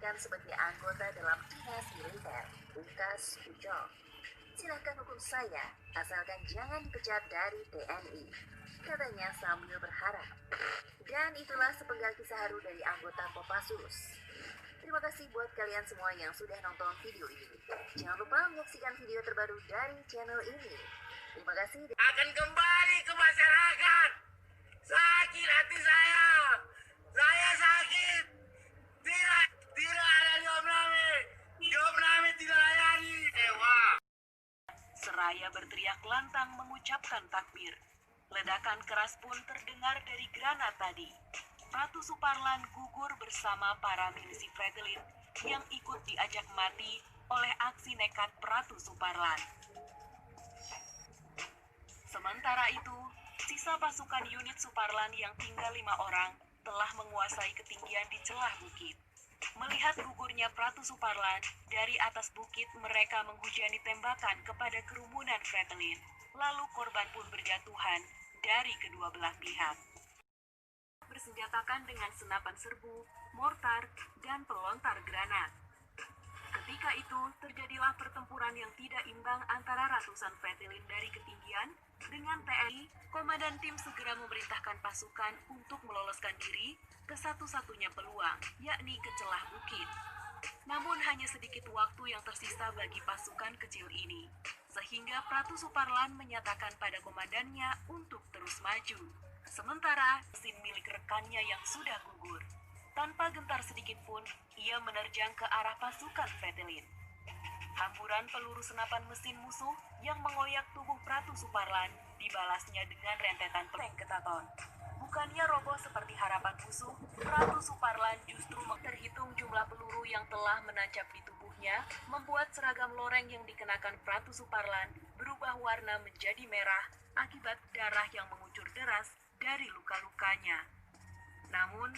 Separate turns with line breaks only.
ditempatkan sebagai anggota dalam dinas militer, Ungkas Ucok. Silahkan hukum saya, asalkan jangan dipecat dari TNI, katanya sambil berharap. Dan itulah sepenggal kisah haru dari anggota Kopassus. Terima kasih buat kalian semua yang sudah nonton video ini. Jangan lupa menyaksikan video terbaru dari channel ini. Terima kasih.
Akan kembali ke masyarakat. Sakit hati saya. Saya sakit. Tidak ada Diom Nami. Diom Nami tidak layani. Dewa.
Seraya berteriak lantang mengucapkan takbir. Ledakan keras pun terdengar dari granat tadi. Ratu Suparlan gugur bersama para milisi Fretilin yang ikut diajak mati oleh aksi nekat Ratu Suparlan. Sementara itu, sisa pasukan unit Suparlan yang tinggal 5 orang telah menguasai ketinggian di celah bukit. Melihat gugurnya Ratu Suparlan, dari atas bukit mereka menghujani tembakan kepada kerumunan Fretilin. Lalu korban pun berjatuhan dari kedua belah pihak. Bersenjatakan dengan senapan serbu, mortar, dan pelontar granat. Ketika itu, terjadilah pertempuran yang tidak imbang antara ratusan Fretilin dari ketinggian dengan TNI. Komandan tim segera memerintahkan pasukan untuk meloloskan diri ke satu-satunya peluang, yakni ke celah bukit. Namun hanya sedikit waktu yang tersisa bagi pasukan kecil ini, sehingga Ratu Suparlan menyatakan pada komandannya untuk terus maju. Sementara, mesin milik rekannya yang sudah gugur. Tanpa gentar sedikit pun, ia menerjang ke arah pasukan Fretilin. Hamburan peluru senapan mesin musuh yang mengoyak tubuh Ratu Suparlan dibalasnya dengan rentetan peleng ketaton. Bukannya roboh seperti harapan musuh, Ratu Suparlan justru terhitung jumlah peluru yang telah menancap di tubuhnya, membuat seragam loreng yang dikenakan Ratu Suparlan berubah warna menjadi merah akibat darah yang mengucur deras dari luka-lukanya. Namun,